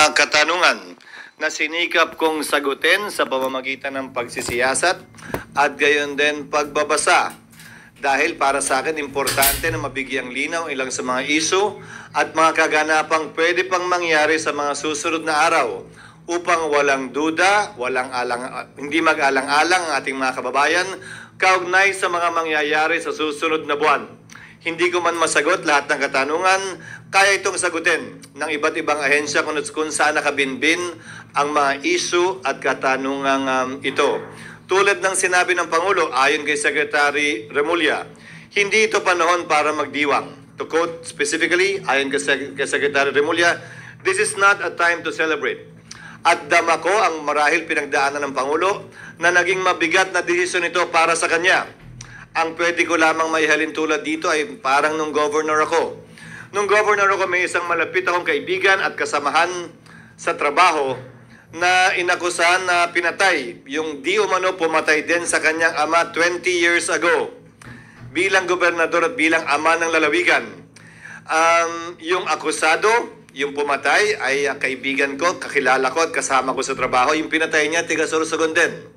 mga katanungan na sinikap kong sagutin sa pamamagitan ng pagsisiyasat at gayon din pagbabasa. Dahil para sa akin, importante na mabigyang linaw ilang sa mga isu at mga kaganapang pwede pang mangyari sa mga susunod na araw upang walang duda, hindi mag-alang-alang ang ating mga kababayan kaugnay sa mga mangyayari sa susunod na buwan. Hindi ko man masagot lahat ng katanungan, kaya itong sagutin ng iba't ibang ahensya kung saan nakabinbin ang mga isu at katanungang ito. Tulad ng sinabi ng Pangulo, ayon kay Secretary Remulla, hindi ito panahon para magdiwang. To quote specifically, ayon kay Secretary Remulla, this is not a time to celebrate. At dama ko ang marahil pinagdaanan ng Pangulo na naging mabigat na desisyon ito para sa kanya. Ang pwede ko lamang maihalin tulad dito ay parang nung governor ako. Nung governor ako, may isang malapit akong kaibigan at kasamahan sa trabaho na inakusahan na pinatay. Yung di umano pumatay din sa kanyang ama 20 years ago. Bilang gobernador at bilang ama ng lalawigan. Yung akusado, yung pumatay ay kaibigan ko, kakilala ko at kasama ko sa trabaho. Yung pinatay niya, tiga Sorsogon din.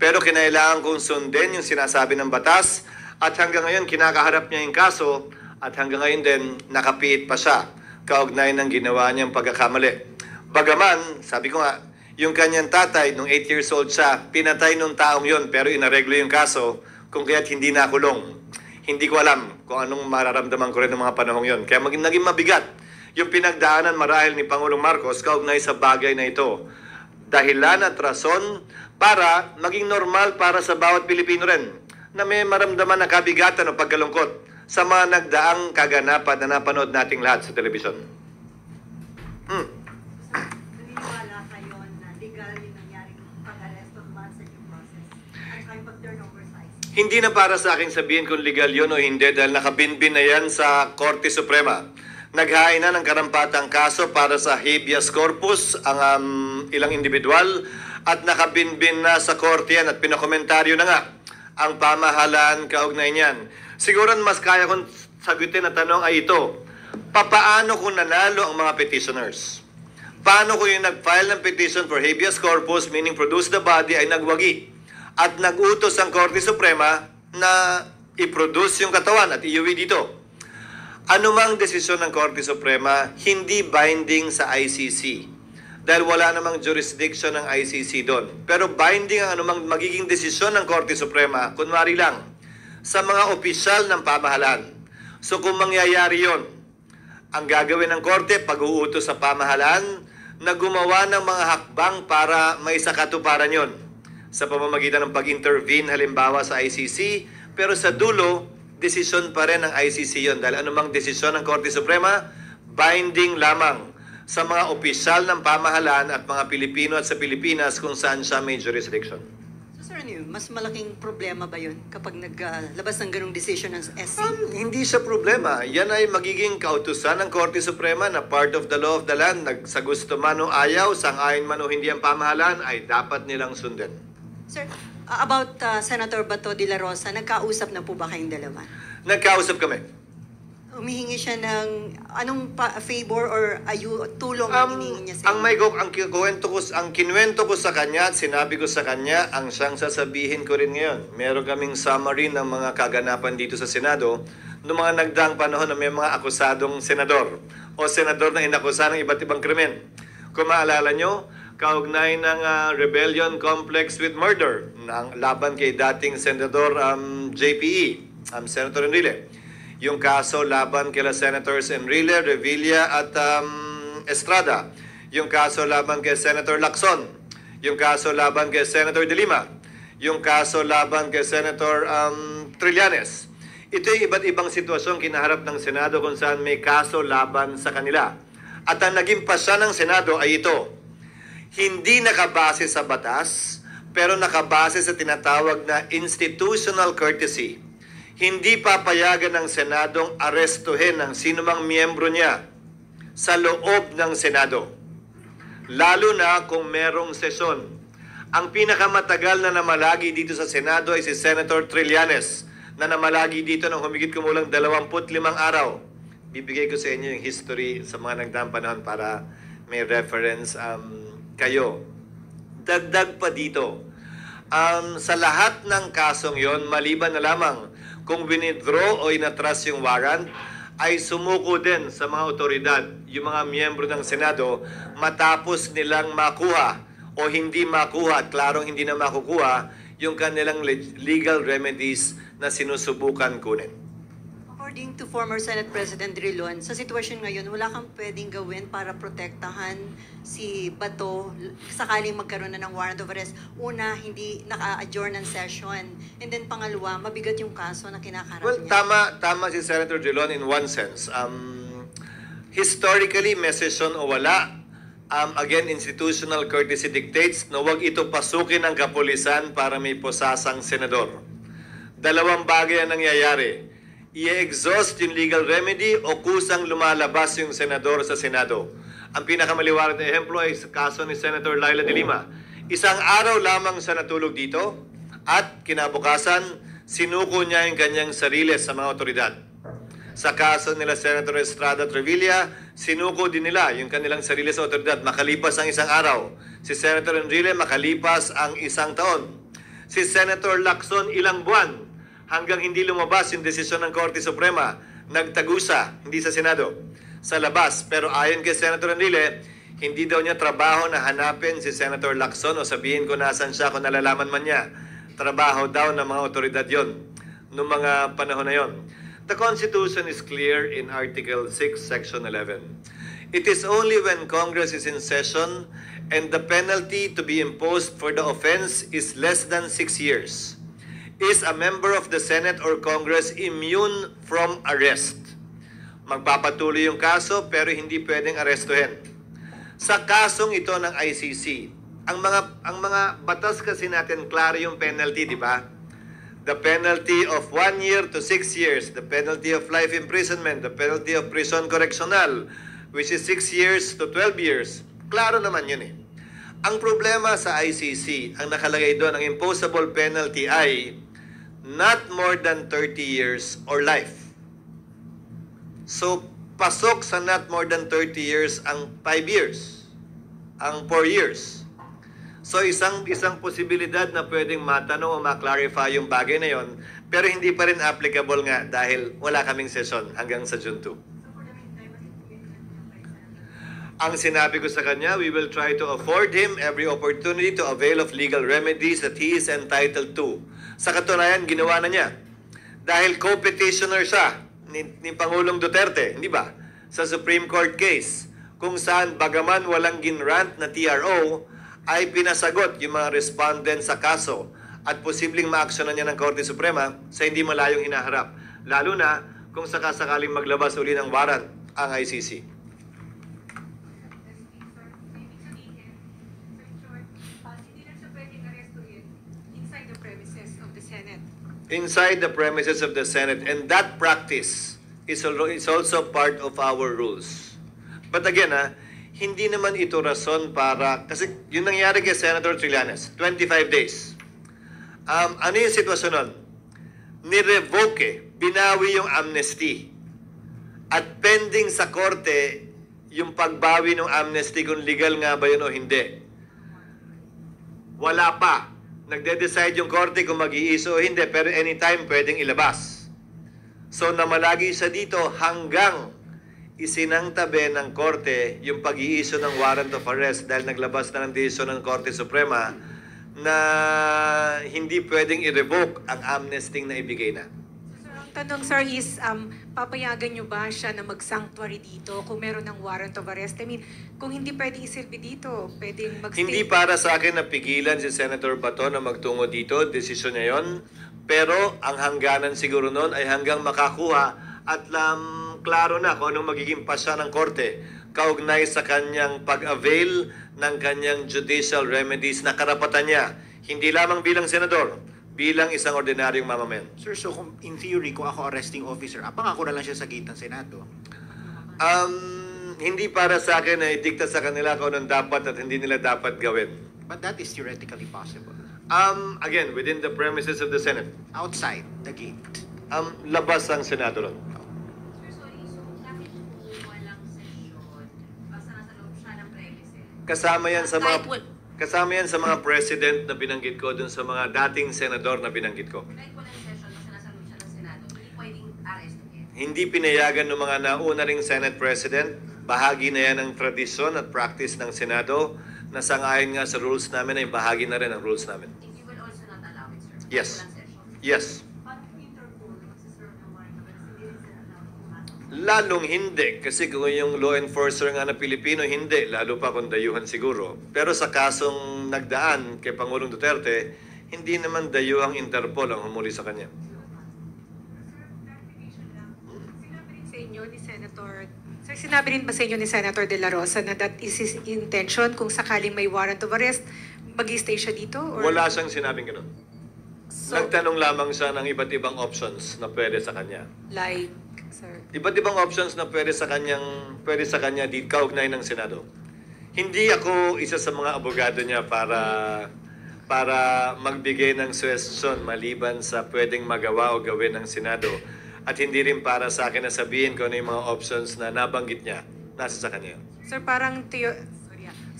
Pero kinailangan kong sundin yung sinasabi ng batas at hanggang ngayon kinakaharap niya yung kaso at hanggang ngayon din nakapiit pa siya kaugnay ng ginawa niyang pagkakamali. Bagaman, sabi ko nga, yung kanyang tatay, nung 8 years old siya, pinatay nung taong yon pero inareglo yung kaso kung kaya't hindi nakulong. Hindi ko alam kung anong mararamdaman ko rin ng mga panahong yon. Kaya naging mabigat yung pinagdaanan marahil ni Pangulong Marcos kaugnay sa bagay na ito. Dahilan at rason para maging normal para sa bawat Pilipino rin na may maramdaman na kabigatan o pagkalungkot sa mga nagdaang kaganapan na napanood nating lahat sa telebisyon. Naniniwala kayo na legal yung nangyari pag-arrest of man sa due process at kayo pag-turnover size? Hindi na para sa akin sabihin kung legal yun o hindi dahil nakabinbin na yan sa Korte Suprema. Naghain na ng karampatang kaso para sa habeas corpus ang ilang individual at nakabinbin na sa korte yan at pinakomentaryo na nga ang pamahalaan kaugnay niyan. Siguro mas kaya kong sagutin na tanong ay ito, papaano kung nanalo ang mga petitioners? Paano kung yung nag-file ng petition for habeas corpus, meaning produce the body, ay nagwagi at nag-utos ang Korte Suprema na i-produce yung katawan at iuwi dito? Anumang desisyon ng Korte Suprema, hindi binding sa ICC. Dahil wala namang jurisdiction ng ICC doon. Pero binding ang anumang magiging desisyon ng Korte Suprema, kunwari lang, sa mga opisyal ng pamahalaan. So kung mangyayari yon, ang gagawin ng Korte, pag-uutos sa pamahalaan, na gumawa ng mga hakbang para may sakatuparan yon. Sa pamamagitan ng pag-intervene halimbawa sa ICC, pero sa dulo, desisyon pa rin ng ICC yon dahil anumang desisyon ng Korte Suprema, binding lamang sa mga opisyal ng pamahalaan at mga Pilipino at sa Pilipinas kung saan siya may jurisdiction. So sir, mas malaking problema ba yun kapag naglabas ng ganung decision ng SC? Hindi siya problema. Yan ay magiging kautusan ng Korte Suprema na part of the law of the land. Sa gusto man o ayaw, sang-ayon man o hindi ang pamahalaan, ay dapat nilang sundin. Sir, about Senator Bato de la Rosa, nagkausap na po ba kayong dalawa? Nagkausap kami. Humihingi siya ng anong favor or tulong ang hinihingi niya sa ang kinuwento ko sa kanya at sinabi ko sa kanya, ang siyang sasabihin ko rin ngayon. Meron kaming summary ng mga kaganapan dito sa Senado noong mga nagdaang panahon na may mga akusadong senador o senador na inakusahan ng iba't ibang krimen. Kung maalala nyo, kaugnay ng rebellion complex with murder ng laban kay dating Senador JPE, Senator Enrile. Yung kaso laban kila Senators Enrile, Revilla at Estrada. Yung kaso laban kay Senator Lacson. Yung kaso laban kay Senator De Lima. Yung kaso laban kay Senator Trillanes. Ito yung iba't ibang sitwasyon kinaharap ng Senado kung saan may kaso laban sa kanila. At ang naging pasya ng Senado ay ito. Hindi nakabase sa batas, pero nakabase sa tinatawag na institutional courtesy. Hindi papayagan ng Senadong arestuhin ang sinumang miyembro niya sa loob ng Senado. Lalo na kung merong sesyon. Ang pinakamatagal na namalagi dito sa Senado ay si Senator Trillanes na namalagi dito ng humigit kumulang 25 araw. Bibigay ko sa inyo yung history sa mga nagdaang panahon para may reference kayo. Dagdag pa dito, sa lahat ng kasong yon, maliban na lamang kung winidraw o inatras yung warrant, ay sumuko din sa mga otoridad, yung mga miyembro ng Senado, matapos nilang makuha o hindi makuha, at klarong hindi na makukuha, yung kanilang legal remedies na sinusubukan kunin. According to former Senate President Drilon, sa sitwasyon ngayon, wala kang pwedeng gawin para protektahan si Bato sakaling magkaroon na ng warrant of arrest. Una, hindi naka-adjourn ng session. And then pangalawa, mabigat yung kaso na kinakarap Well, niya. tama si Senator Drilon in one sense. Historically, may session o wala, again, institutional courtesy dictates na huwag ito pasukin ng kapulisan para may posasang senador. Dalawang bagay ang nangyayari. I-exhaust yung legal remedy o kusang lumalabas yung senador sa Senado. Ang pinakamaliwanag na ehemplo ay sa kaso ni Senator Laila de Lima. Isang araw lamang siya natulog dito at kinabukasan, sinuko niya yung kanyang sarili sa mga otoridad. Sa kaso nila Senator Estrada Trevilla, sinuko din nila yung kanilang sarili sa otoridad makalipas ang isang araw. Si Senator Enrile makalipas ang isang taon. Si Senator Lacson ilang buwan hanggang hindi lumabas yung desisyon ng Korte Suprema. Nagtagusa, hindi sa Senado, sa labas. Pero ayon kay Senator Enrile, hindi daw niya trabaho na hanapin si Senator Lacson o sabihin ko nasan siya kung nalalaman man niya. Trabaho daw ng mga otoridad yon noong mga panahon na yon. The Constitution is clear in Article 6, Section 11. It is only when Congress is in session and the penalty to be imposed for the offense is less than 6 years. Is a member of the Senate or Congress immune from arrest? Magpapatuloy yung kaso pero hindi pwedeng arestuhin. Sa kasong ito ng ICC, ang mga batas kasi natin klaro yung penalty, di ba? The penalty of 1 year to 6 years, the penalty of life imprisonment, the penalty of prison correctional, which is 6 years to 12 years. Klaro naman yun eh. Ang problema sa ICC, ang nakalagay doon, ang imposable penalty ay not more than 30 years or life. So, pasok sa not more than 30 years ang 5 years, ang 4 years. So, isang posibilidad na pwedeng matanong o maklarify yung bagay na yon, pero hindi pa rin applicable nga dahil wala kaming session hanggang sa June 2. Ang sinabi ko sa kanya, we will try to afford him every opportunity to avail of legal remedies that he is entitled to. Sa katunayan, ginawa na niya. Dahil co-petitioner siya ni Pangulong Duterte, hindi ba? Sa Supreme Court case, kung saan bagaman walang ginrant na TRO, ay pinasagot yung mga respondent sa kaso at posibleng maaksyonan niya ng Korte Suprema sa hindi malayong hinaharap. Lalo na kung sakasakaling maglabas uli ng warrant ang ICC. Inside the premises of the Senate, and that practice is also part of our rules. But again, hindi naman ito rason para, kasi yung nangyari kay Senator Trillanes, 25 days. Ano yung sitwasyon nun? Ni-revoke, binawi yung amnesty. At pending sa korte, yung pagbawi ng amnesty kung legal nga ba yun o hindi. Wala pa. Nagde-decide yung korte kung mag-iiso o hindi, pero anytime pwedeng ilabas. So namalagi siya dito hanggang isinangtabi ng korte yung pag-iiso ng warrant of arrest dahil naglabas na ng desisyon ng Korte Suprema na hindi pwedeng i-revoke ang amnesty na ibigay na. Tanong, sir, is papayagan nyo ba siya na mag-sanctuary dito kung meron ng warrant of arrest? I mean, kung hindi pwedeng isilbi dito, pwedeng mag-stay? Hindi para sa akin na pigilan si Senator Bato na magtungo dito, desisyon niya yun. Pero ang hangganan siguro noon ay hanggang makakuha at klaro na kung anong magiging pasya ng korte kaugnay sa kanyang pag-avail ng kanyang judicial remedies na karapatan niya. Hindi lamang bilang senador, bilang isang ordinaryong mamamayan. Sir, so kung in theory, kung ako arresting officer, apangako na lang siya sa gate ng Senado? Hindi para sa akin na idikta sa kanila kung anong dapat at hindi nila dapat gawin. But that is theoretically possible. Again, within the premises of the Senate. Outside the gate. Labas ang Senado ron. Sir, sorry, so bakit po walang sesyon basta nasa loob siya ng premises? Kasama yan sa mga Kahit wal- kasama yan sa mga president na binanggit ko dun sa mga dating senador na binanggit ko. Kahit walang session, basta nasa room siya ng Senado, hindi pwedeng arrestin. Hindi pinayagan ng mga nauna ring Senate President. Bahagi na yan ng tradisyon at practice ng Senado na sangayon nga sa rules namin ay bahagi na rin ng rules namin. You will also not allow it, sir. Kahit Yes. walang session. Yes. Lalong hindi. Kasi kung yung law enforcer nga na Pilipino, hindi. Lalo pa kung dayuhan siguro. Pero sa kasong nagdaan kay Pangulong Duterte, hindi naman dayuhang Interpol ang humuli sa kanya. Sa inyo ni Senator, sir, sinabi rin ba sa inyo ni Senator De La Rosa na that is his intention kung sakaling may warrant of arrest, mag-stay siya dito? Or? Wala siyang sinabing ganun. So, Nagtanong lamang siya ng iba't ibang options na pwede sa kanya. like, sir, Iba't ibang options na pwede sa kanya di kaugnay ng Senado. Hindi ako isa sa mga abogado niya para magbigay ng suggestion maliban sa pwedeng magawa o gawin ng Senado. At hindi rin para sa akin na sabihin ko ano yung mga options na nabanggit niya. Nasa sa kanya. sir, parang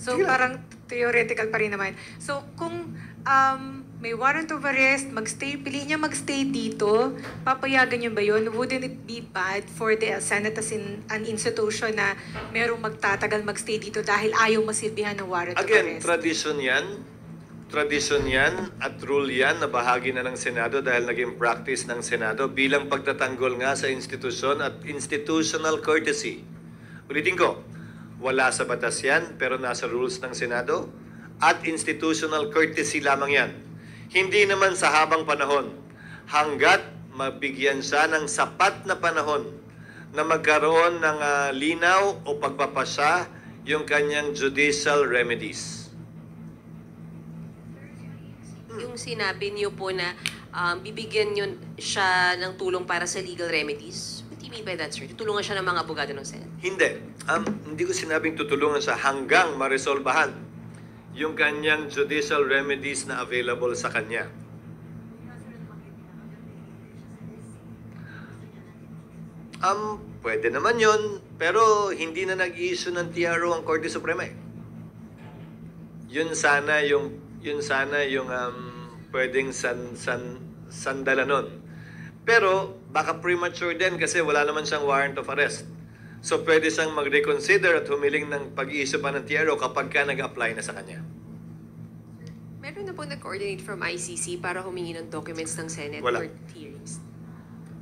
so Sige lang. parang theoretical pa rin naman. So kung may warrant of arrest, pili niya magstay dito, papayagan niyo ba yun? Wouldn't it be bad for the Senate as in an institution na merong magtatagal magstay dito dahil ayaw masilbihan ng warrant of Again, arrest? tradisyon yan at rule yan na bahagi na ng Senado dahil naging practice ng Senado bilang pagtatanggol nga sa institusyon at institutional courtesy. Ulitin ko, wala sa batas yan pero nasa rules ng Senado at institutional courtesy lamang yan. Hindi naman sa habang panahon hanggat mabigyan siya ng sapat na panahon na magkaroon ng linaw o pagpapasya yung kanyang judicial remedies. Yung sinabi niyo po na bibigyan niyo siya ng tulong para sa legal remedies. What do you mean by that, sir? Tutulungan siya ng mga abogado ng Senate? Hindi. Hindi ko sinabing tutulungan siya hanggang maresolbahan yung kanyang judicial remedies na available sa kanya. Pwede naman yun, pero hindi na nag-i-issue ng TRO ang Korte Suprema eh. Yun sana yung pwedeng sandalan nun. Pero baka premature din kasi wala naman siyang warrant of arrest. So pwede siyang mag-reconsider at humiling ng pag-i-issue pa ng TRO kapag ka nag-apply na sa kanya. Meron na po na-coordinate from ICC para humingi ng documents ng Senate Wala. for hearings.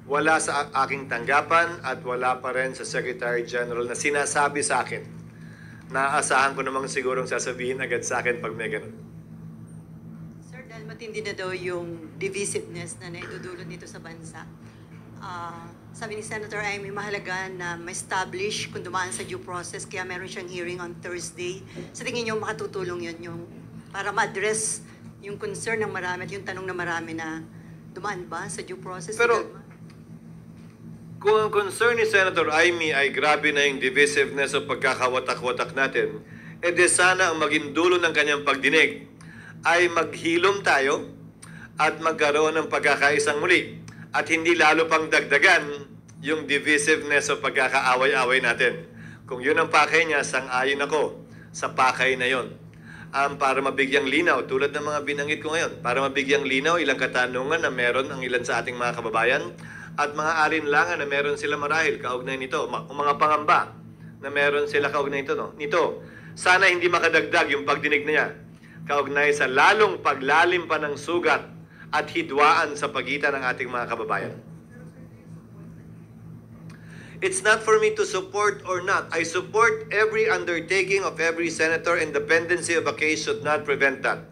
Wala sa aking tanggapan at wala pa rin sa Secretary General na sinasabi sa akin. Naaasahan ko namang sigurong sasabihin agad sa akin pag may ganun. Sir, dahil matindi na daw yung divisiveness na naidudulot nito sa bansa, sabi ni Senator Amy, mahalaga na ma-establish kung dumaan sa due process, kaya meron siyang hearing on Thursday. Sa tingin niyo makatutulong yun yung para ma-address yung concern ng marami at yung tanong ng marami na dumaan ba sa due process? Pero, Legal ba? kung ang concern ni Senator Amy ay grabe na yung divisiveness o pagkakawatak-watak natin, di sana ang maging dulo ng kanyang pagdinig ay maghilom tayo at magkaroon ng pagkakaisang muli at hindi lalo pang dagdagan yung divisiveness o pagkakaaway-away natin. Kung yun ang pakay niya, sang-ayon ako sa pakay na yon. Para mabigyang linaw, tulad ng mga binanggit ko ngayon, para mabigyang linaw ilang katanungan na meron ang ilan sa ating mga kababayan at mga alinlangan na meron sila marahil kaugnay nito, o mga pangamba na meron sila kaugnay nito. Sana hindi makadagdag yung pagdinig na niya kaugnay sa lalong paglalim pa ng sugat at hidwaan sa pagitan ng ating mga kababayan. It's not for me to support or not. I support every undertaking of every senator, and dependency of a case should not prevent that.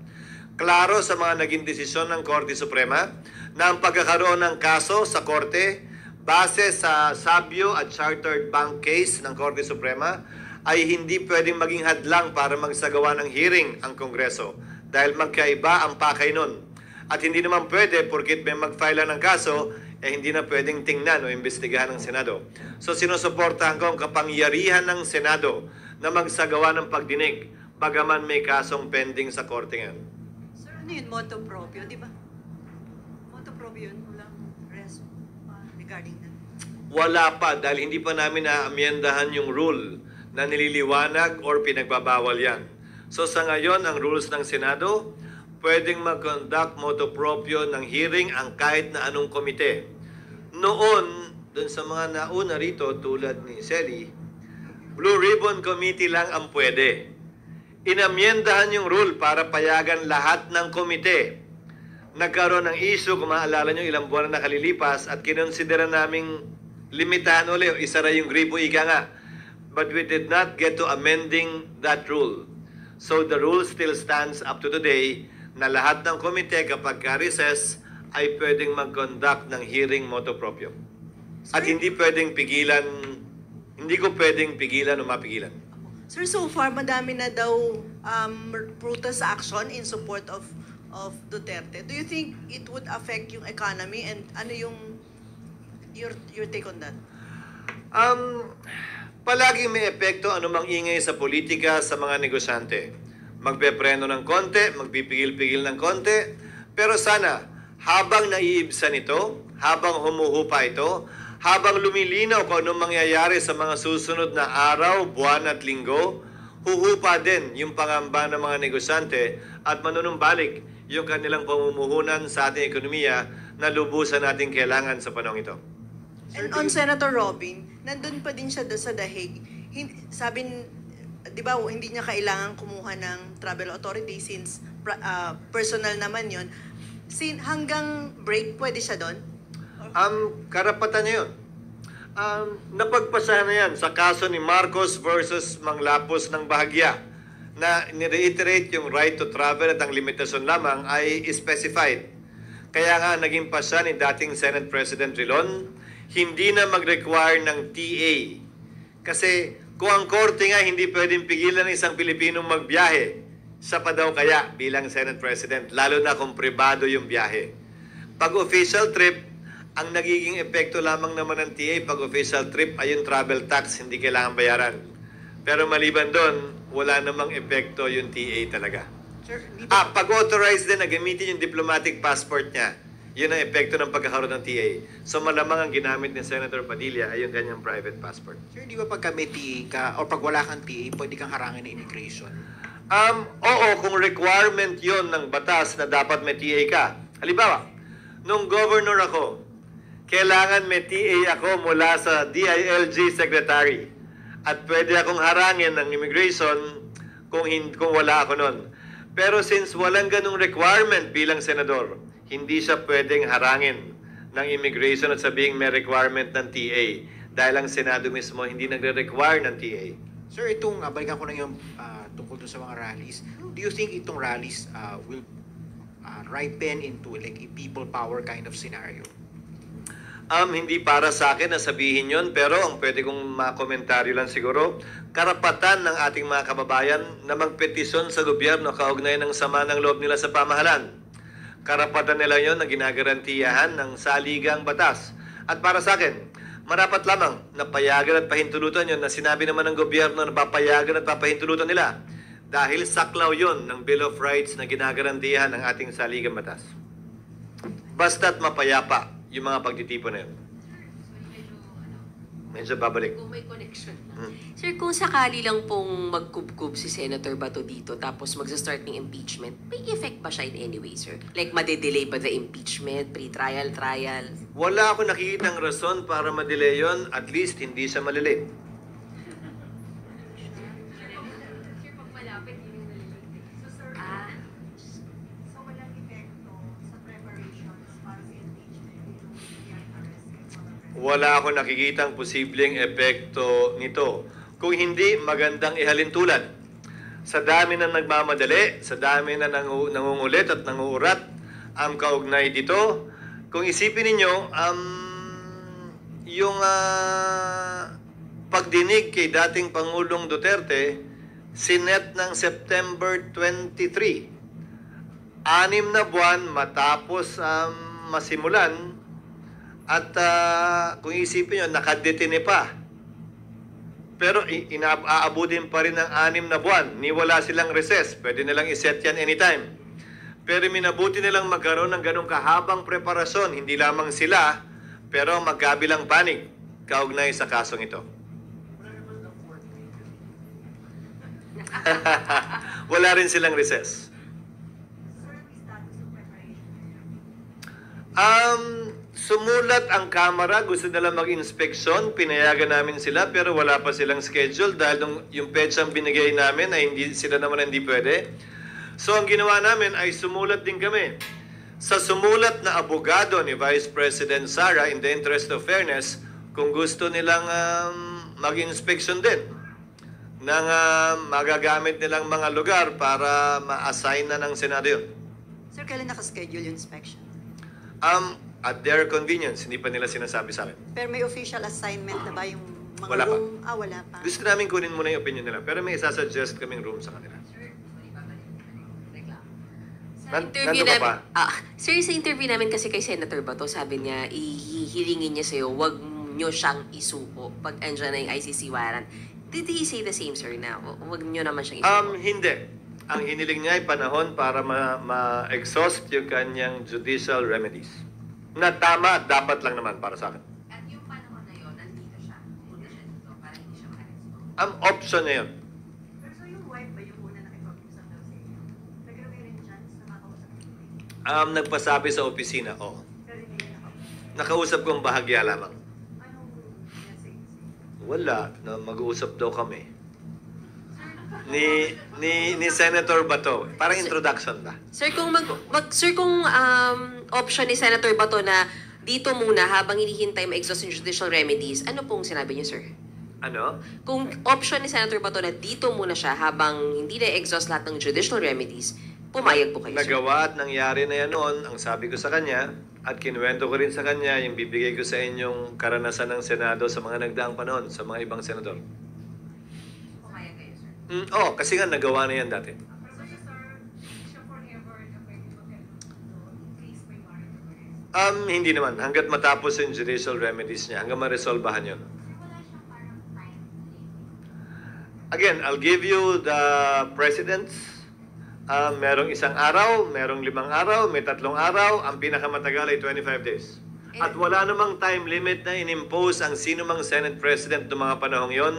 Klaro sa mga naging desisyon ng Korte Suprema na ang pagkakaroon ng kaso sa Korte base sa Sabio at Chartered Bank case ng Korte Suprema ay hindi pwedeng maging hadlang para magsagawa ng hearing ang Kongreso dahil magkaiba ang pakay nun. At hindi naman pwede porkit may mag-file ng kaso hindi na pwedeng tingnan o imbestigahan ng Senado. So sinusuportahan ko ang kapangyarihan ng Senado na magsagawa ng pagdinig bagaman may kasong pending sa Korte ngayon. Sir, ano yun? Motu proprio, di ba? Motu proprio yun. Walang rest regarding that. Wala pa dahil hindi pa namin naamyendahan yung rule na nililiwanag or pinagbabawal yan. So sa ngayon, ang rules ng Senado, pwedeng mag-conduct motu proprio ng hearing ang kahit na anong komite. Noon, dun sa mga nauna rito tulad ni Selly, Blue Ribbon Committee lang ang pwede. Inamyendahan yung rule para payagan lahat ng komite. Nagkaroon ng issue, kung maalala nyo, ilang buwan na nakalilipas at kinonsidera naming limitahan ulit, isara yung gripo, ika nga. But we did not get to amending that rule. So the rule still stands up to today na lahat ng komite kapag ka-recess ay pwedeng mag-conduct ng hearing motu proprio. At hindi pwedeng pigilan, hindi ko pwedeng pigilan o mapigilan. Sir, so far, madami na daw protest action in support of Duterte. Do you think it would affect yung economy and ano yung your take on that? Palagi may epekto anumang ingay sa politika sa mga negosyante. Magpepreno ng konti, magpipigil-pigil ng konti, pero sana habang naiibsan ito, habang humuhupa ito, habang lumilinaw kung anong mangyayari sa mga susunod na araw, buwan at linggo, huhupa din yung pangamba ng mga negosyante at manunumbalik yung kanilang pamumuhunan sa ating ekonomiya na lubusan nating kailangan sa panahon ito. And on Senator Robin, nandun pa din siya sa dahig. Sabi, di ba, hindi niya kailangan kumuha ng travel authority since personal naman yon. Hanggang break, pwede siya doon? Karapatan niya yun. Napagpasahan na yan sa kaso ni Marcos versus Manglapos ng Bahagya na nireiterate yung right to travel at ang limitasyon lamang ay specified. Kaya nga naging pasa ni dating Senate President Rilon, hindi na mag-require ng TA. Kasi kung ang korte nga hindi pwedeng pigilan ng isang Pilipinong magbiyahe, sa pa daw kaya bilang Senate President, lalo na kung pribado yung biyahe. Pag official trip, ang nagiging epekto lamang naman ng TA pag official trip ay yung travel tax, hindi kailangan bayaran. Pero maliban doon, wala namang epekto yung TA talaga. Sir, di ba, Pag-authorize din na gamitin yung diplomatic passport niya, yun ang epekto ng pagkakaroon ng TA. So malamang ang ginamit ni Senator Padilla ay yung kanyang private passport. sir, di ba pagka may TA ka, o pag wala kang TA, pwede kang harangin ng immigration? Oo, kung requirement yon ng batas na dapat may TA ka. Halimbawa, nung governor ako, kailangan may TA ako mula sa DILG secretary. At pwede akong harangin ng immigration kung wala ako nun. Pero since walang ganung requirement bilang senador, hindi siya pwedeng harangin ng immigration at sabihing may requirement ng TA. Dahil ang Senado mismo hindi nagre-require ng TA. Sir, itong, balikan ko na yung tungkol dun sa mga rallies. Do you think itong rallies will ripen into like a people power kind of scenario? Hindi para sa akin na sabihin yon, pero ang pwede kong makomentaryo lang siguro, karapatan ng ating mga kababayan na magpetisyon sa gobyerno kaugnay ng sama ng loob nila sa pamahalaan. Karapatan nila yon na ginagarantiyahan ng saligang batas. At para sa akin, marapat lamang na payagan at pahintulutan yon na sinabi naman ng gobyerno na papayagan at papahintulutan nila dahil saklaw yon ng Bill of Rights na ginagarantiyahan ng ating saligang batas. Basta't mapayapa yung mga pagtitipon na yun. Medyo babalik. Kung may connection na. Sir, kung sakali lang pong magkubkub si Senator Bato dito tapos magsa-start ng impeachment, may effect ba siya in any way, sir? Like, madedelay ba the impeachment, pre-trial, trial? Wala ako nakikitang rason para madelay yun, at least hindi siya malilate. So walang epekto sa preparations para sa impeachment? Wala ako nakikitang posibleng epekto nito. Kung hindi, magandang ihalintulad. Sa dami na nagmamadali, sa dami na nangungulit at nanguurat, ang kaugnay dito, kung isipin ninyo, yung pagdinig kay dating Pangulong Duterte, sinet ng September 23. 6 na buwan matapos masimulan at kung isipin nyo, nakadetine pa. Pero inaabutin pa rin ng 6 na buwan. Wala silang recess. Pwede nilang iset yan anytime. Pero minabuti nilang magkaroon ng ganong kahabang preparasyon. Hindi lamang sila, pero magkabilang panig kaugnay sa kasong ito. Wala rin silang recess. Sumulat ang Kamara, gusto nila mag-inspeksyon, pinayagan namin sila, pero wala pa silang schedule dahil yung petsang binigay namin ay hindi, sila naman hindi pwede. So ang ginawa namin ay sumulat din kami. Sa sumulat na abogado ni Vice President Sara, in the interest of fairness, kung gusto nilang mag-inspeksyon din ng magagamit nilang mga lugar para ma-assign na ng Senado yun. Sir, kailan nakaschedule yung inspection? At their convenience, hindi pa nila sinasabi sa akin. Pero may official assignment na ba yung mga Wala pa. room? Wala pa. Gusto namin kunin muna yung opinion nila, pero may isasuggest kaming room sa kanila. Sa interview Nandun ka namin, pa? sir, sa interview namin kasi kay Senator Bato, sabi niya, ihilingin niya sa'yo, wag nyo siyang isuko pag andyan na yung ICC warrant. Did he say the same, sir, na wag nyo naman siyang isuko? Hindi. Ang hiniling niya ay panahon para ma-exhaust yung kanyang judicial remedies. Na tama, dapat lang naman para sa akin. At yung panahon na yun, nandito siya. Punta siya dito para hindi siya ma-exhaust. Ang option na yun. So yung wife ba yung una nakipag-usap daw sa inyo? Pero may rin chance na makausap niyo? Nagpasabi sa opisina, oo. Pero hindi niya nakausap. Nakausap kong bahagya lamang. Anong message? Wala, na mag-uusap daw kami. Ni Senator Bato. Parang introduction ba? Sir, kung option ni Senator Bato na dito muna habang hinihintay ma-exhaust yung judicial remedies, ano pong sinabi niyo, sir? Ano? Kung option ni Senator Bato na dito muna siya habang hindi na-exhaust lahat ng judicial remedies, pumayag po kayo, sir? Nagawa at nangyari na yan noon, ang sabi ko sa kanya, at kinuwento ko rin sa kanya yung bibigay ko sa inyong karanasan ng Senado sa mga nagdaang panahon, sa mga ibang senador. Pumayag kayo, sir? Kasi nga nagawa na yan dati. Hindi naman. Hanggat matapos yung judicial remedies niya, hanggang ma-resolbahan yun. Again, I'll give you the precedents. Merong 1 araw, merong 5 araw, may 3 araw. Ang pinakamatagal ay 25 days. At wala namang time limit na inimpose ang sino mang Senate President ng mga panahong yon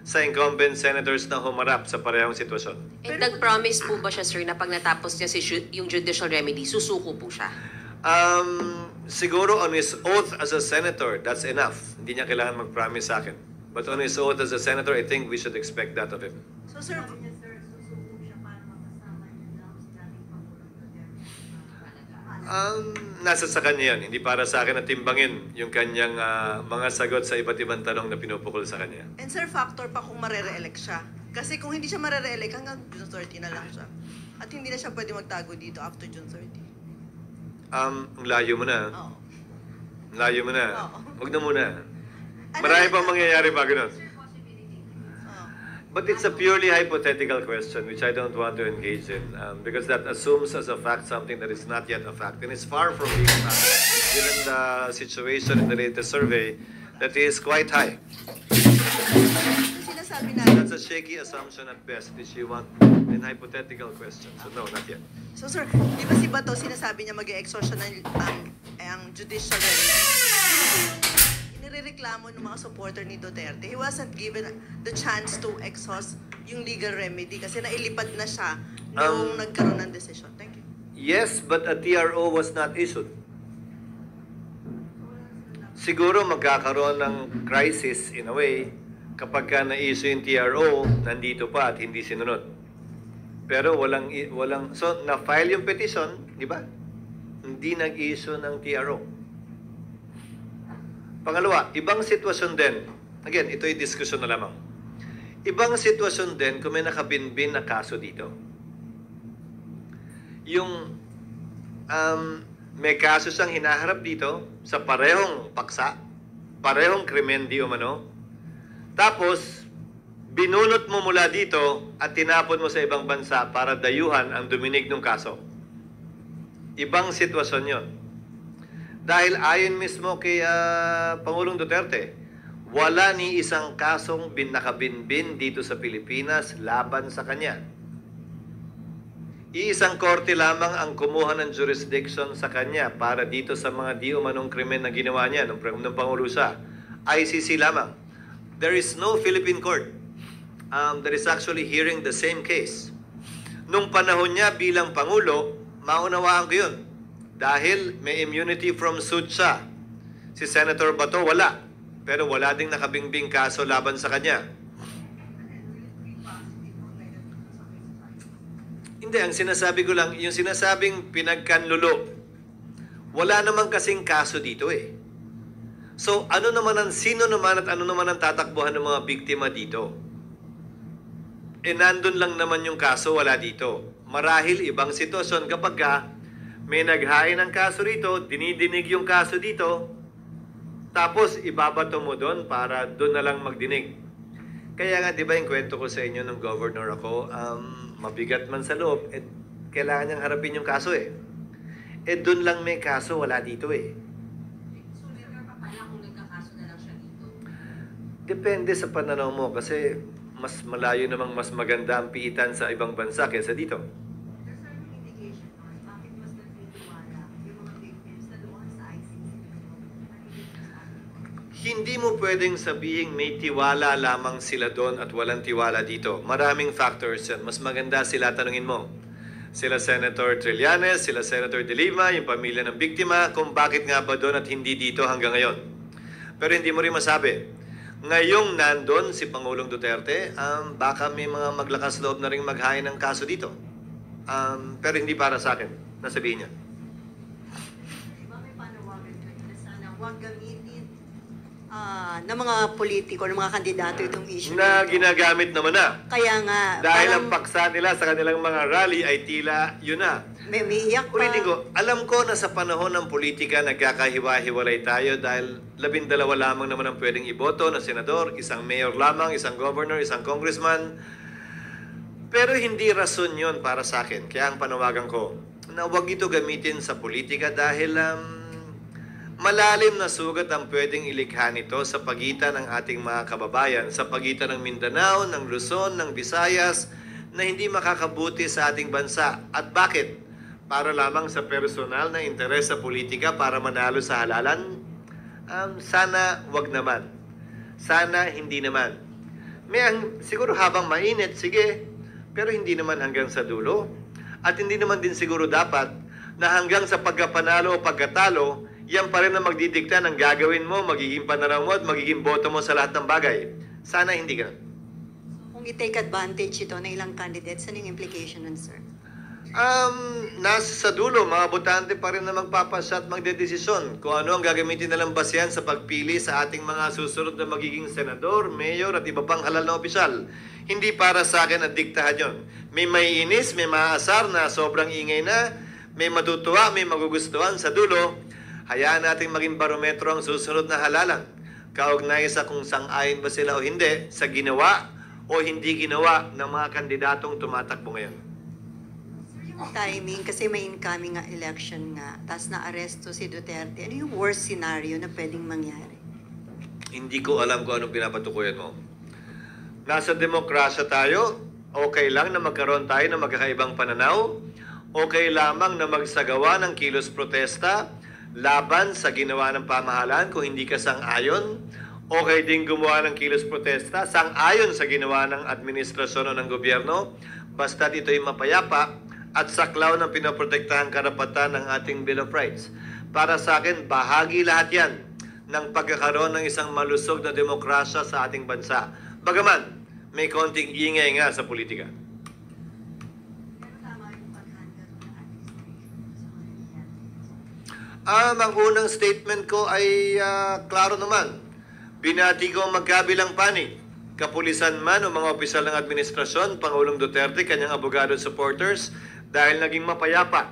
sa incumbent senators na humarap sa parehong sitwasyon. And nag-promise po ba siya, sir, na pag natapos niya yung judicial remedy, susuko po siya? Siguro on his oath as a senator, that's enough. Hindi niya kailangan mag-promise sa akin. But on his oath as a senator, I think we should expect that of him. So, sir, Nasa sa kanya yan. Hindi para sa akin na timbangin yung kanyang mga sagot sa iba't ibang tanong na pinupukol sa kanya. and sir, factor pa kung marere-elect siya. Kasi kung hindi siya marere-elect, hanggang June 30 na lang siya. At hindi na siya pwede magtago dito after June 30. Ang layo mo na. Oo. Ang layo mo na. Oo. Huwag na muna. Ano Marami na- pang mangyayari bago nun. Oo. But it's a purely hypothetical question which I don't want to engage in because that assumes as a fact something that is not yet a fact and it's far from being a fact given the situation in the latest survey that is quite high. Yung sinasabi natin, That's a shaky assumption at best which you want in hypothetical questions. So no, not yet. so sir, di ba si Bato sinasabi niya mag-e-exhaust siya ng ang judicial remedy? Inireklamo ng mga supporter ni Duterte. He wasn't given the chance to exhaust yung legal remedy kasi nailipad na siya nung nagkaroon ng decision. Thank you. Yes, but a TRO was not issued. Siguro magkakaroon ng crisis in a way kapag ka na-issue yung TRO, nandito pa at hindi sinunod. Pero walang so na-file yung petition, di ba? Hindi nag-issue ng TRO. Pangalawa, ibang sitwasyon din. Again, ito ay diskusyon na lamang. Ibang sitwasyon din kung may nakabinbin na kaso dito. Yung may kaso siyang hinaharap dito sa parehong paksa, parehong krimen di umano, tapos binunot mo mula dito at tinapon mo sa ibang bansa para dayuhan ang duminig ng kaso. Ibang sitwasyon yon. Dahil ayon mismo kay Pangulong Duterte, wala ni isang kasong nakabinbin dito sa Pilipinas laban sa kanya. Iisang korte lamang ang kumuha ng jurisdiction sa kanya para dito sa mga di umanong krimen na ginawa niya ng Pangulo siya. ICC lamang. There is no Philippine court that is actually hearing the same case. Nung panahon niya bilang Pangulo, maunawaan ko yun. Dahil may immunity from suit siya. Si Senator Bato, wala. Pero wala ding nakabingbing kaso laban sa kanya. Hindi, ang sinasabi ko lang, yung sinasabing pinagkanlulo, wala naman kasing kaso dito eh. So, sino naman at ano naman ang tatakbuhan ng mga biktima dito? Nandun lang naman yung kaso, wala dito. Marahil ibang sitwasyon kapag may naghain ng kaso rito, dinidinig yung kaso dito, tapos ibabato mo doon para doon na lang magdinig. Kaya nga, di ba yung kwento ko sa inyo ng governor ako, mabigat man sa loob, kailangan niyang harapin yung kaso eh. Doon lang may kaso, wala dito eh. Depende sa pananaw mo kasi mas malayo namang mas maganda ang piitan sa ibang bansa kaysa dito. Hindi mo pwedeng sabihin may tiwala lamang sila doon at walang tiwala dito. Maraming factors yan. Mas maganda sila tanungin mo. Sila Senator Trillanes, sila Senator De Lima, yung pamilya ng biktima, kung bakit nga ba doon at hindi dito hanggang ngayon. Pero hindi mo rin masabi. Ngayong nandun si Pangulong Duterte, baka may mga maglakas loob na rin maghain ng kaso dito. Pero hindi para sa akin. Nasabihin niya. Diba may panawagan kayo na sana huwag gamitin ng mga politiko, ng mga kandidato itong issue Na ito. ginagamit naman na. Kaya nga, Dahil parang ang paksa nila sa kanilang mga rally ay tila yun na. may iyak pa. Ulitin ko, alam ko na sa panahon ng politika nagkakahiwa-hiwalay tayo dahil 12 lamang naman ang pwedeng iboto na senador, isang mayor lamang, isang governor, isang congressman. Pero hindi rason yun para sa akin. Kaya ang panawagan ko, na huwag ito gamitin sa politika dahil malalim na sugat ang pwedeng ilikha nito sa pagitan ng ating mga kababayan, sa pagitan ng Mindanao, ng Luzon, ng Visayas, na hindi makakabuti sa ating bansa. At bakit? Para lamang sa personal na interes sa politika para manalo sa halalan? Sana wag naman. Sana hindi naman. Siguro habang mainit, sige, pero hindi naman hanggang sa dulo. At hindi naman din siguro dapat na hanggang sa pagkapanalo o pagkatalo, yan pa rin ang magdidikta ng gagawin mo, magiging pananaw mo at magiging boto mo sa lahat ng bagay. Sana hindi ganun. Kung i-take advantage ito ng ilang candidates, anong implication nun, sir? Nasa sa dulo, mga botante pa rin na magpapasya at magdedesisyon kung ano ang gagamitin nilang basehan sa pagpili sa ating mga susunod na magiging senador, mayor at iba pang halal na opisyal. Hindi para sa akin at diktahan yun. May maiinis, may maaasar na sobrang ingay na, may matutuwa, may magugustuhan sa dulo. Hayaan natin maging barometro ang susunod na halalan. Kaugnay sa kung sang-ayon ba sila o hindi sa ginawa o hindi ginawa ng mga kandidatong tumatakbo ngayon. Timing, kasi may incoming nga election nga, tapos na-aresto si Duterte. Ano yung worst scenario na pwedeng mangyari? Hindi ko alam kung anong pinapatukuyan mo. Nasa demokrasya tayo, okay lang na magkaroon tayo ng magkakaibang pananaw, okay lamang na magsagawa ng kilos protesta, laban sa ginawa ng pamahalaan kung hindi ka sang-ayon, okay din gumawa ng kilos protesta, sang-ayon sa ginawa ng administrasyon o ng gobyerno, basta't ito'y mapayapa at saklaw ng pinoprotektahang karapatan ng ating Bill of Rights. Para sa akin, bahagi lahat yan ng pagkakaroon ng isang malusog na demokrasya sa ating bansa. Bagaman, may konting ingay nga sa politika. Ang unang statement ko ay klaro naman. Binati ko ang magkabilang panig. Kapulisan man o mga opisyal ng administrasyon, Pangulong Duterte, kanyang abogado at supporters, dahil naging mapayapa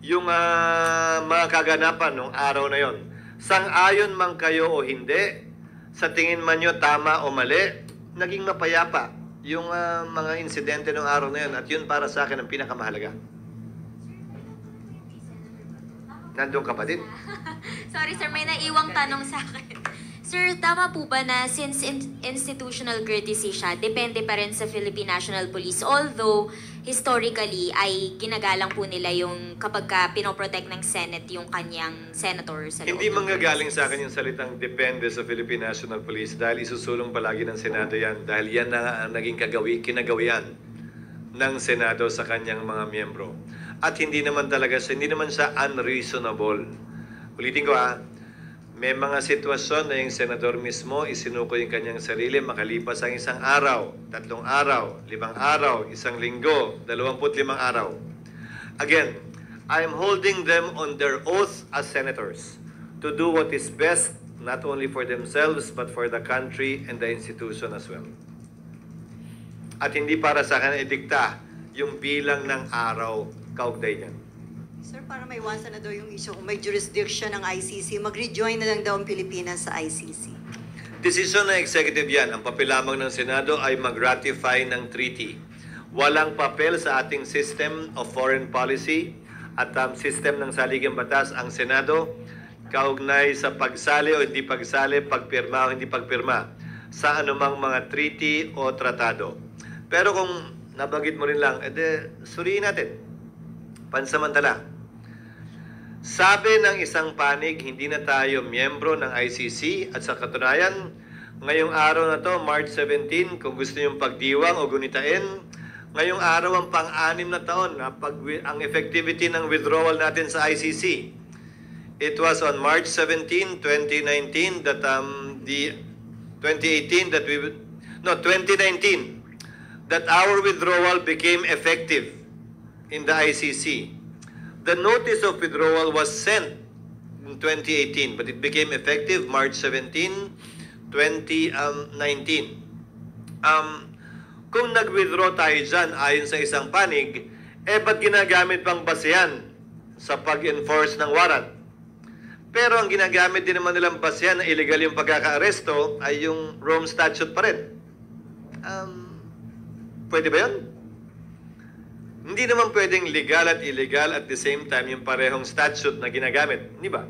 yung mga kaganapan ng araw na yon. Sang-ayon man kayo o hindi, sa tingin man nyo tama o mali, naging mapayapa yung mga insidente ng araw na yon. At yun para sa akin ang pinakamahalaga. Nandun ka pa din. Sorry sir, may naiwang tanong sa akin. Sir, tama po ba na since institutional courtesy siya, depende pa rin sa Philippine National Police? Although, historically, ay ginagalang po nila yung kapag ka pinoprotect ng Senate yung kanyang senator sa loob. Hindi ng manggagaling process. sa akin yung salitang depende sa Philippine National Police dahil isusulong palagi ng Senado yan. Dahil yan na ang naging kinagawian ng Senado sa kanyang mga miyembro. At hindi naman siya unreasonable. Ulitin ko may mga sitwasyon na yung senador mismo isinuko yung kanyang sarili makalipas ang 1 araw, 3 araw, 5 araw, 1 linggo, 25 araw. Again, I am holding them on their oath as senators to do what is best not only for themselves but for the country and the institution as well. At hindi para sa akin idikta yung bilang ng araw kaugnay niyan. Sir, para maiwasan na daw yung issue kung may jurisdiction ng ICC, mag-rejoin na lang daw ang Pilipinas sa ICC. Desisyon ng executive yan. Ang papel lamang ng Senado ay mag-ratify ng treaty. Walang papel sa ating system of foreign policy at system ng saligang batas ang Senado kaugnay sa pagsali o hindi pagsali, pagpirma o hindi pagpirma sa anumang mga treaty o tratado. Pero kung nabanggit mo rin lang, suriin natin. Pansamantala. Sabi ng isang panig, hindi na tayo miyembro ng ICC at sa katunayan, ngayong araw na to, March 17, kung gusto niyong pagdiwang o gunitain, ngayong araw ang pang-6 na taon na ang effectivity ng withdrawal natin sa ICC. It was on March 17, 2019 that 2019 that our withdrawal became effective in the ICC. The notice of withdrawal was sent in 2018, but it became effective March 17, 2019. Kung nag-withdraw tayo dyan ayon sa isang panig, ba't ginagamit pang basehan sa pag-enforce ng warrant? Pero ang ginagamit din naman nilang basehan na illegal yung pagkaka-aresto ay yung Rome Statute pa rin. Pwede ba yun? Hindi naman pwedeng legal at illegal at the same time yung parehong statute na ginagamit. Hindi ba?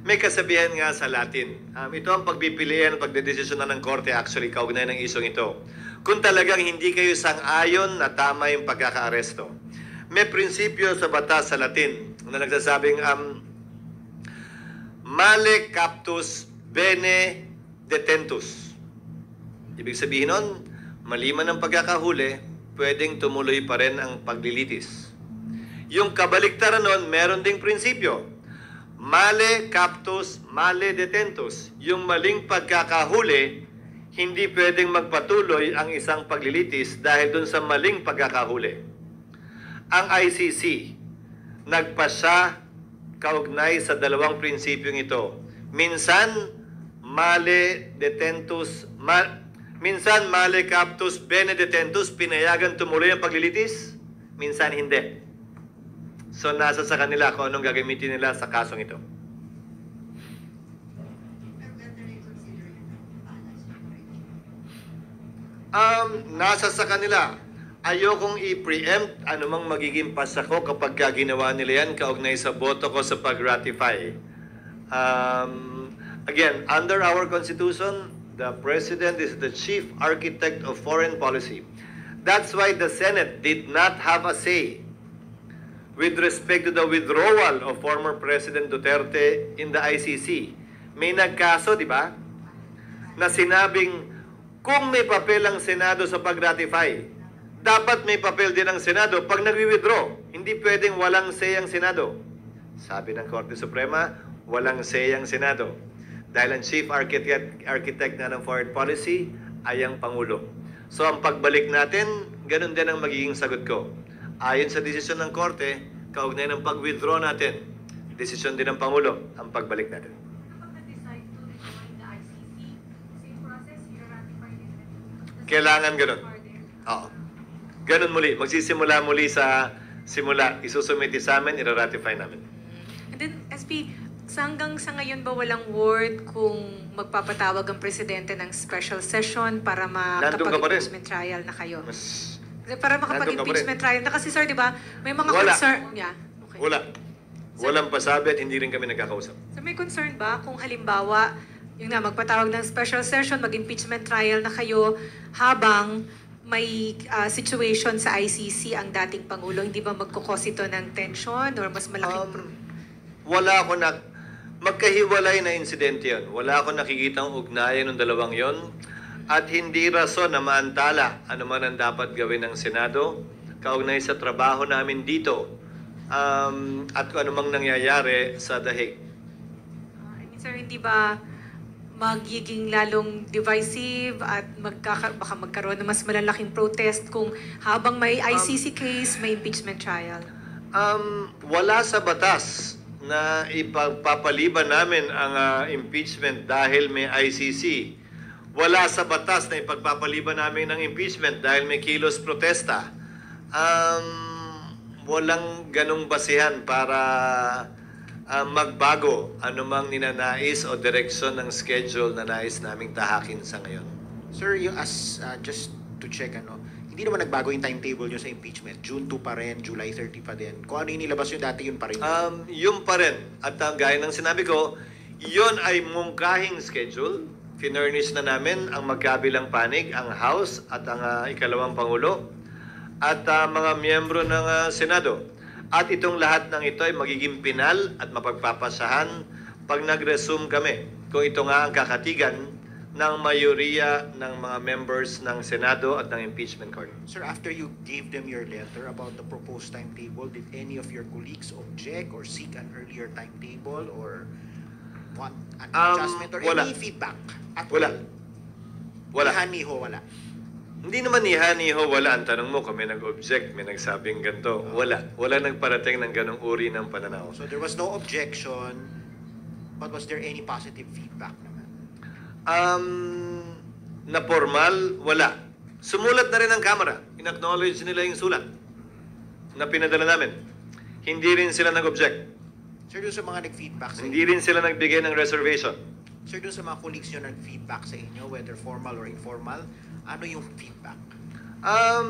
May kasabihan nga sa Latin. Ito ang pagpipilian, pagdedesisyonan ng korte actually kaugnay ng isong ito. Kung talagang hindi kayo sang-ayon na tama yung pagkaka-aresto. May prinsipyo sa batas sa Latin na nagsasabing male captus bene detentus. Ibig sabihin nun, maliman ang pagkakahuli, pwedeng tumuloy pa rin ang paglilitis. Yung kabaliktaran nun, meron ding prinsipyo. Male captus, male detentus. Yung maling pagkakahuli, hindi pwedeng magpatuloy ang isang paglilitis dahil dun sa maling pagkakahuli. Ang ICC, nagpasya kaugnay sa dalawang prinsipyong ito. Minsan, male detentus, minsan male captus bene detentus, pinayagan tumuloy ang paglilitis, minsan hindi. So nasa sa kanila kung anong gagamitin nila sa kasong ito. Nasa sa kanila. Ayokong i-preempt anumang magiging pasa ko kapag ginawa nila yan kaugnay sa boto ko sa pag-ratify. Again, under our Constitution, the President is the chief architect of foreign policy. That's why the Senate did not have a say with respect to the withdrawal of former President Duterte in the ICC. May nagkaso, di ba? Na sinabing, kung may papel ang Senado sa pag-ratify, dapat may papel din ang Senado pag nag-withdraw. Hindi pwedeng walang say ang Senado. Sabi ng Korte Suprema, walang say ang Senado. Dahil ang chief architect na ng foreign policy ay ang Pangulo. So ang pagbalik natin, ganun din ang magiging sagot ko. Ayon sa desisyon ng Korte, kaugnay ng pag-withdraw natin, desisyon din ng Pangulo ang pagbalik natin. Kailangan ganun. Oo. Ganun muli. Magsisimula muli sa simula. Isusumiti sa amin, ira-ratify namin. And then, SP, hanggang sa ngayon ba walang word kung magpapatawag ang presidente ng special session para makapag-impeachment trial na kayo? Para makapag-impeachment trial na kasi sir, di ba, may mga concern. Yeah. Okay. Walang pasabi at hindi rin kami nagkakausap. So may concern ba kung halimbawa, yung magpatawag ng special session, mag-impeachment trial na kayo habang may situation sa ICC ang dating Pangulo, hindi ba magkukos ito ng tension or mas malaking wala ako magkahiwalay na insidente yun. Wala ako nakikitang ugnayan ng dalawang yon. at hindi rason na maantala ano man ang dapat gawin ng Senado kaugnay sa trabaho namin dito at kung ano mang nangyayari sa dahig. I mean, sir, hindi ba magiging lalong divisive at baka magkaroon ng mas malalaking protest kung habang may ICC case, may impeachment trial? Wala sa batas na ipagpapaliban namin ang impeachment dahil may ICC. Wala sa batas na ipagpapaliban namin ng impeachment dahil may kilos protesta. Walang ganong basihan para magbago anumang ninanais o direksyon ng schedule na nais naming tahakin sa ngayon. Sir, yung just to check, hindi naman nagbago yung timetable nyo sa impeachment. June 2 pa rin, July 30 pa din. Kung ano yung nilabas yung dati, yun pa rin. Yun pa rin. At gaya ng sinabi ko, yun ay mungkahing schedule. Finurnish na namin ang magkabilang panig, ang House at ang ikalawang Pangulo at mga miyembro ng Senado. At itong lahat ng ito ay magiging pinal at mapagpapasahan pag nag-resume kami. Kung ito nga ang kakatigan ng mayoriya ng mga members ng Senado at ng impeachment court. Sir, after you gave them your letter about the proposed timetable, did any of your colleagues object or seek an earlier timetable or want an adjustment or wala. any feedback? At Wala. Wala. Haniho, wala. Hindi naman niha-niho, wala. Ang tanong mo kung may nag-object, may nagsabing ganito. Wala. Wala nagparating ng ganong uri ng pananaw. So there was no objection, but was there any positive feedback naman? Na formal, wala. Sumulat na rin ang Kamara. In-acknowledge nila yung sulat na pinadala namin. Hindi rin sila nag-object. Sir, doon sa mga nag-feedback sa Hindi rin sila nagbigay ng reservation. Sir, doon sa mga colleagues nyo nag-feedback sa inyo, whether formal or informal, ano yung feedback?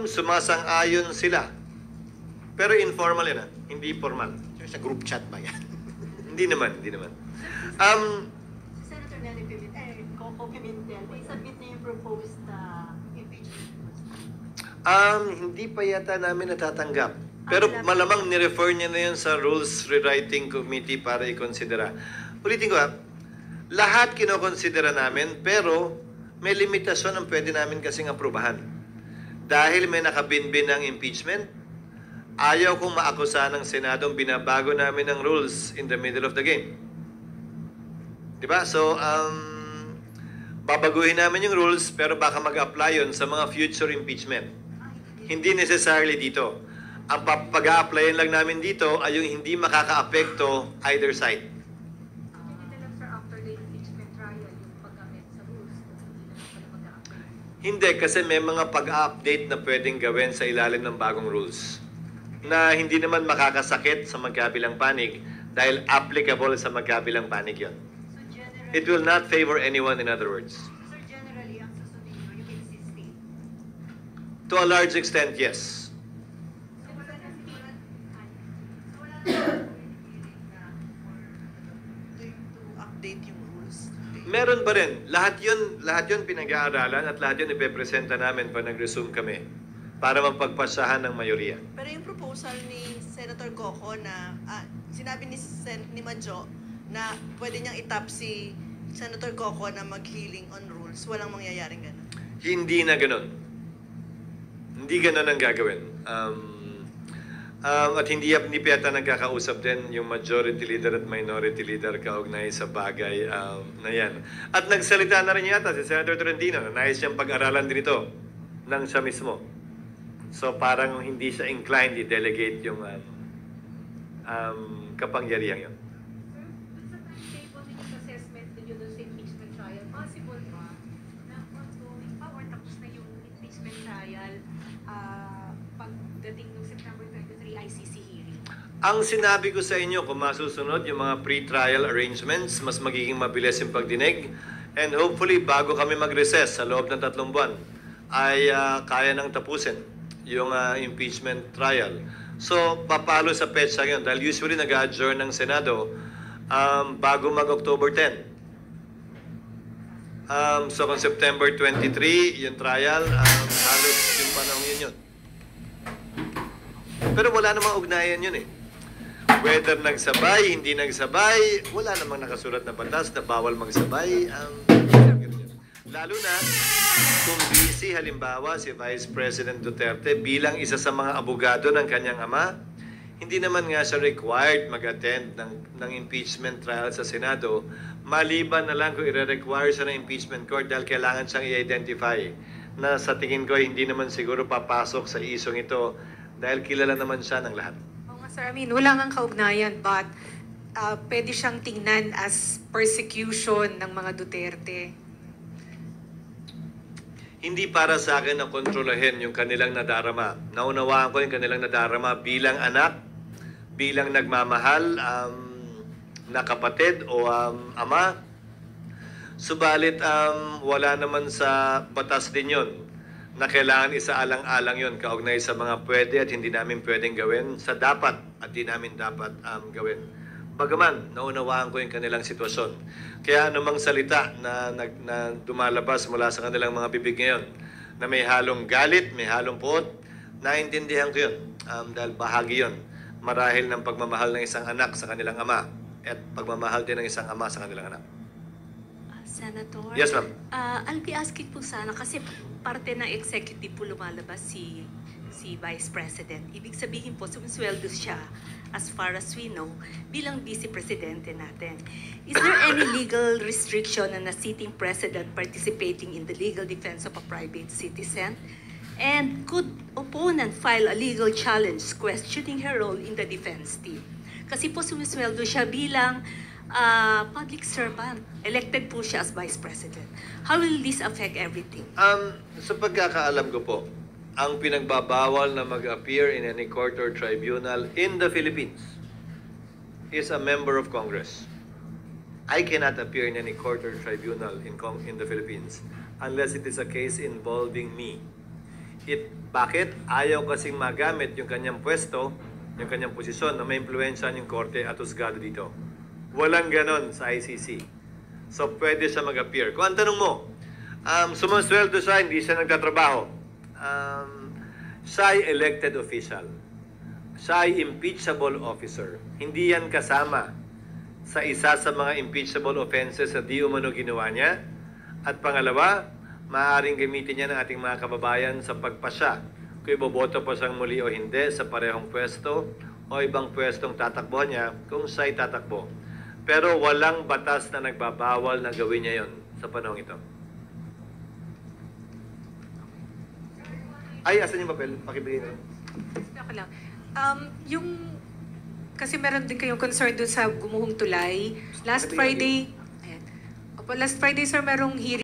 Sumasang-ayon sila. Pero informal yan, hindi formal. Sir, sa group chat ba yan? Hindi naman, hindi naman. Senator Nelly Coco Pimentel, may submit na yung proposed impeachment. Hindi pa yata namin natatanggap. Pero malamang nirefer niya na yun sa Rules Rewriting Committee para ikonsidera. Ulitin ko lahat kinokonsidera namin pero may limitasyon ang pwede namin kasing aprubahan. Dahil may nakabinbin ng impeachment, ayaw kong maakusahan ng Senado ang binabago namin ng rules in the middle of the game. Diba? So, babaguhin namin yung rules pero baka mag-apply yun sa mga future impeachment. Hindi necessarily dito. Ang pag-a-applyin lang namin dito ay yung hindi makaka-apekto either side. Hindi, kasi may mga pag-update na pwedeng gawin sa ilalim ng bagong rules na hindi naman makakasakit sa magkabilang panig dahil applicable sa magkabilang panig yon. So generally, It will not favor anyone, in other words. sir, generally, ang susundin nyo, yung existing. To a large extent, yes. So wala na to update yung rules. Meron pa rin. Lahat yun pinag-aaralan at lahat yun ipepresenta namin pag nag-resume kami para mapagpasahan ng mayoriya. Pero yung proposal ni Senator Coco na sinabi ni Madjo na pwede niyang itap si Senator Coco na mag-healing on rules, walang mangyayaring gano'n. Hindi na ganun. Hindi ganun ang gagawin. At hindi pa yata nagkakausap din yung majority leader at minority leader kaugnay sa bagay na yan. At nagsalita na rin yata si Senator Tolentino na nais siyang pag-aralan din ito ng siya mismo. So parang hindi siya inclined i-delegate yung kapangyarihan yun. Sir, dun sa timetable ninyo sa assessment ninyo dun sa impeachment trial, possible ba na ongoing pa or tapos na yung impeachment trial pagdating ng September 23 ICC hearing? Ang sinabi ko sa inyo, kung masusunod yung mga pre-trial arrangements, mas magiging mabilis yung pagdinig. And hopefully, bago kami mag-recess sa loob ng 3 buwan, ay kaya nang tapusin yung impeachment trial. So, papalo sa petsa yun. Dahil usually nag-adjourn ng Senado bago mag-October 10. So, kung September 23, yung trial, halos yung panahon yun. Pero wala namang ugnayan yun eh. Whether nagsabay, hindi nagsabay, wala namang nakasulat na batas na bawal magsabay. Lalo na kung busy halimbawa si Vice President Duterte bilang isa sa mga abogado ng kanyang ama, hindi naman nga siya required mag-attend ng impeachment trial sa Senado, maliban na lang kung i-require siya ng impeachment court dahil kailangan siyang i-identify na sa tingin ko hindi naman siguro papasok sa isong ito dahil kilala naman siya ng lahat. Oo nga, sir. I mean, wala nga kaugnayan, but pwede siyang tingnan as persecution ng mga Duterte. Hindi para sa akin na kontrolahin yung kanilang nadarama. Naunawaan ko yung kanilang nadarama bilang anak, bilang nagmamahal, na kapatid o ama. Subalit, wala naman sa batas din yun na kailangan isaalang-alang yun kaugnay sa mga pwede at hindi namin pwedeng gawin, sa dapat at hindi namin dapat gawin. Bagaman, naunawaan ko yung kanilang sitwasyon. Kaya anumang salita na dumalabas mula sa kanilang mga bibig ngayon, na may halong galit, may halong puot, naintindihan ko yun. Dahil bahagi yun, marahil ng pagmamahal ng isang anak sa kanilang ama at pagmamahal din ng isang ama sa kanilang anak. Senator? Yes, ma'am. I'll be asking po sana kasi parte ng executive po lumalabas si Vice President. Ibig sabihin po, sumisweldo siya as far as we know bilang Vice Presidente natin. Is there any legal restriction on a sitting president participating in the legal defense of a private citizen? And could opponent file a legal challenge questioning her role in the defense team? Kasi po sumisweldo siya bilang public servant. Elected po siya as Vice President. How will this affect everything? Sa pagkakaalam ko po, ang pinagbabawal na mag-appear in any court or tribunal in the Philippines is a member of Congress. I cannot appear in any court or tribunal in the Philippines unless it is a case involving me. Bakit? Ayaw kasing magamit yung kanyang pwesto, yung kanyang posisyon na may impluensya yung korte at husgado dito. Walang ganon sa ICC. So, pwede siya mag-appear. Kung ang tanong mo, sumusweldo siya, hindi siya nagtatrabaho. Siya ay elected official. Siya ay impeachable officer. Hindi yan kasama sa isa sa mga impeachable offenses na di umano ginawa niya. At pangalawa, maaaring gamitin niya ng ating mga kababayan sa pagpasya kung iboboto pa siyang muli o hindi sa parehong pwesto o ibang pwestong tatakbo niya kung siya'y tatakbo. Pero walang batas na nagbabawal na gawin niya yon sa panahong ito. Ay, asan yung papel? Pakibigay na. Ako lang. Kasi meron din kayong concern dun sa gumuhong tulay. Last Friday, sir, merong hearing